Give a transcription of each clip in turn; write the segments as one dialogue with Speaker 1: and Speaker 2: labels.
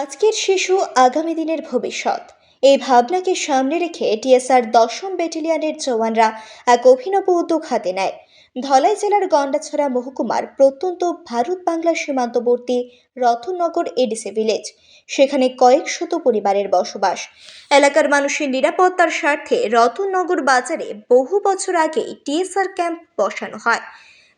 Speaker 1: আজকের শিশু আগামী দিনের ভবিষ্যৎ। এই ভাবনাকে সামনে রেখে টিএসআর ১০ম ব্যাটালিয়নের জওয়ানরা এক অভিনব উদ্যোগ হাতে নেয়। ধলাই জেলার গন্ডাছড়া মহকুমার প্রত্যন্ত ভারত বাংলা সীমান্তবর্তী রতননগর এডিসি ভিলেজ। সেখানে কয়েক শত পরিবারের বসবাস। এলাকার মানুষের নিরাপত্তার স্বার্থে রতননগর বাজারে বহু বছর আগেই টিএসআর ক্যাম্প বসানো হয়।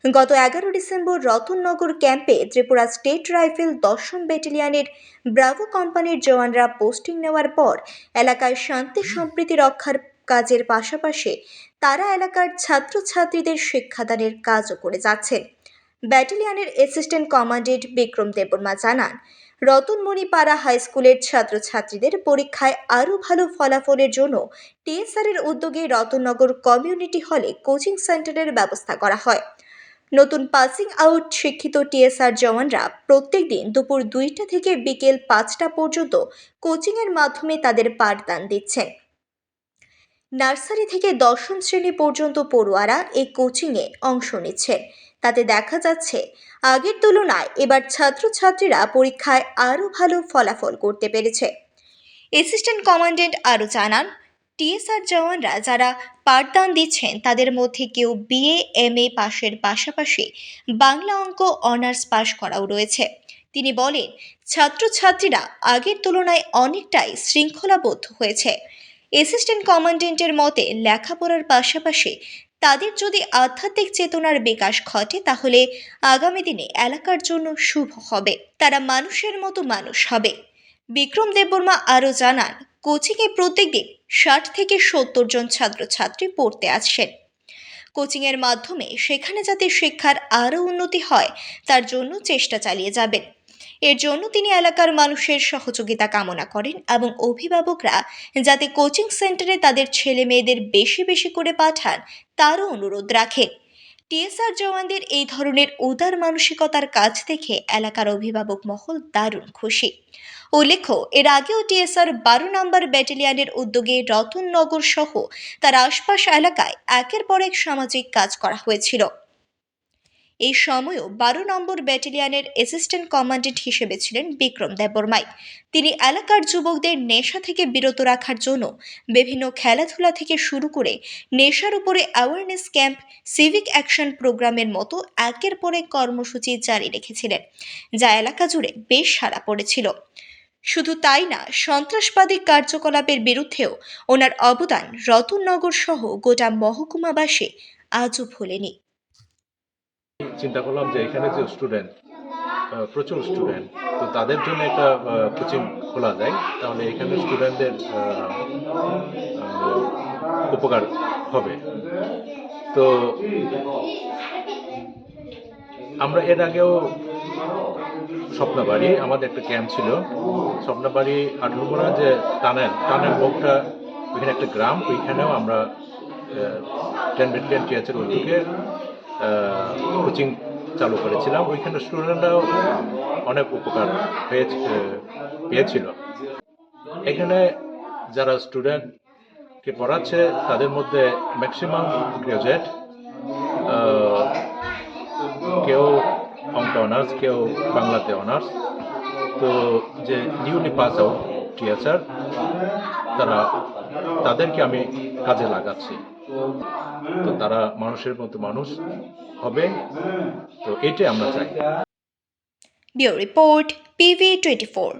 Speaker 1: গত ১১ ডিসেম্বর রতননগর ক্যাম্পে ত্রিপুরা স্টেট রাইফেল ১০ম ব্যাটালিয়নের ব্রাভো কোম্পানির জওয়ানরা পোস্টিং নেওয়ার পর এলাকায় শান্তি সম্প্রীতি রক্ষার কাজের পাশাপাশি তারা এলাকার ছাত্রছাত্রীদের শিক্ষাদানের কাজও করে যাচ্ছেন। ব্যাটালিয়নের অ্যাসিস্ট্যান্ট কমান্ডেন্ট বিক্রম দেববর্মা জানান, রতনমণিপাড়া হাই স্কুলের ছাত্রছাত্রীদের পরীক্ষায় আরও ভালো ফলাফলের জন্য টিএসআরের উদ্যোগে রতননগর কমিউনিটি হলে কোচিং সেন্টারের ব্যবস্থা করা হয়। নতুন পাসিং আউট শিক্ষিত টিএসআর জওয়ানরা প্রত্যেক দিন দুপুর ২টা থেকে বিকেল ৫টা পর্যন্ত কোচিংয়ের মাধ্যমে তাদের পাঠদান দিচ্ছেন। নার্সারি থেকে ১০ম শ্রেণী পর্যন্ত পড়ুয়ারা এই কোচিংয়ে অংশ নিচ্ছেন। তাতে দেখা যাচ্ছে আগের তুলনায় এবার ছাত্রছাত্রীরা পরীক্ষায় আরও ভালো ফলাফল করতে পেরেছে। অ্যাসিস্ট্যান্ট কমান্ডেন্ট আরও জানান, টিএসআর জওয়ানরা যারা পাঠদান দিচ্ছেন তাদের মধ্যে কেউ বিএ এমএ পাশের পাশাপাশি বাংলা অঙ্ক অনার্স পাশ করাও রয়েছে। তিনি বলেন, ছাত্রছাত্রীরা আগের তুলনায় অনেকটাই শৃঙ্খলাবদ্ধ হয়েছে। অ্যাসিস্ট্যান্ট কমান্ডেন্টের মতে লেখাপড়ার পাশাপাশি তাদের যদি আধ্যাত্মিক চেতনার বিকাশ ঘটে তাহলে আগামী দিনে এলাকার জন্য শুভ হবে, তারা মানুষের মতো মানুষ হবে। বিক্রম দেববর্মা আরও জানান, কোচিংয়ে প্রত্যেকদিন ৬০ থেকে ৭০ জন ছাত্রছাত্রী পড়তে আসছেন। কোচিংয়ের মাধ্যমে সেখানে যাতে শিক্ষার আরও উন্নতি হয় তার জন্য চেষ্টা চালিয়ে যাবেন। এর জন্য তিনি এলাকার মানুষের সহযোগিতা কামনা করেন এবং অভিভাবকরা যাতে কোচিং সেন্টারে তাদের ছেলে মেয়েদের বেশি বেশি করে পাঠান তারও অনুরোধ রাখেন। টিএসআর জওয়ানদের এই ধরনের উদার মানসিকতার কাজ দেখে এলাকার অভিভাবক মহল দারুণ খুশি। উল্লেখ্য, এর আগেও টিএসআর ১২ নম্বর ব্যাটালিয়নের উদ্যোগে রতননগর সহ তার আশপাশ এলাকায় একের পর এক সামাজিক কাজ করা হয়েছিল। এই সময়ও ১২ নম্বর ব্যাটালিয়নের অ্যাসিস্ট্যান্ট কমান্ডেন্ট হিসেবে ছিলেন বিক্রম দেববর্মাই। তিনি এলাকার যুবকদের নেশা থেকে বিরত রাখার জন্য বিভিন্ন খেলাধুলা থেকে শুরু করে নেশার উপরে অ্যাওয়ারনেস ক্যাম্প, সিভিক অ্যাকশন প্রোগ্রামের মতো একের পর এক কর্মসূচি জারি রেখেছিলেন, যা এলাকা জুড়ে বেশ সাড়া পড়েছিল। শুধু তাই না, সন্ত্রাসবাদী কার্যকলাপের বিরুদ্ধেও ওনার অবদান রতননগর সহ গোটা মহকুমাবাসী আজও ভোলেনি।
Speaker 2: চিন্তা করলাম যে এখানে যে স্টুডেন্ট, প্রচুর স্টুডেন্ট, তো তাদের জন্য একটা কোচিং খোলা যায়, তাহলে এখানে স্টুডেন্টদের উপকার হবে। তো আমরা এর আগেও স্বপ্নবাড়ি আমাদের একটা ক্যাম্প ছিল, স্বপ্নবাড়ি ১৮ যে টানেল মুখটা, ওইখানে একটা গ্রাম, ওইখানেও আমরা 10 ব্যাটালিয়ন টিএসআর উদ্যোগে কোচিং চালু করেছিলাম। ওইখানে স্টুডেন্টরাও অনেক উপকার পেয়েছিল। এখানে যারা স্টুডেন্টকে পড়াচ্ছে তাদের মধ্যে ম্যাক্সিমাম গ্রাজুয়েট, কেউ অঙ্ক অনার্স, কেউ বাংলাতে অনার্স। তো যে নিউলি পাস আউট টিএসআর, তাদেরকে আমি কাজে লাগাচ্ছি, তো তারা মানুষের মতো মানুষ হবে, তো এটাই আমরা চাই।
Speaker 1: Bureau report, PV24।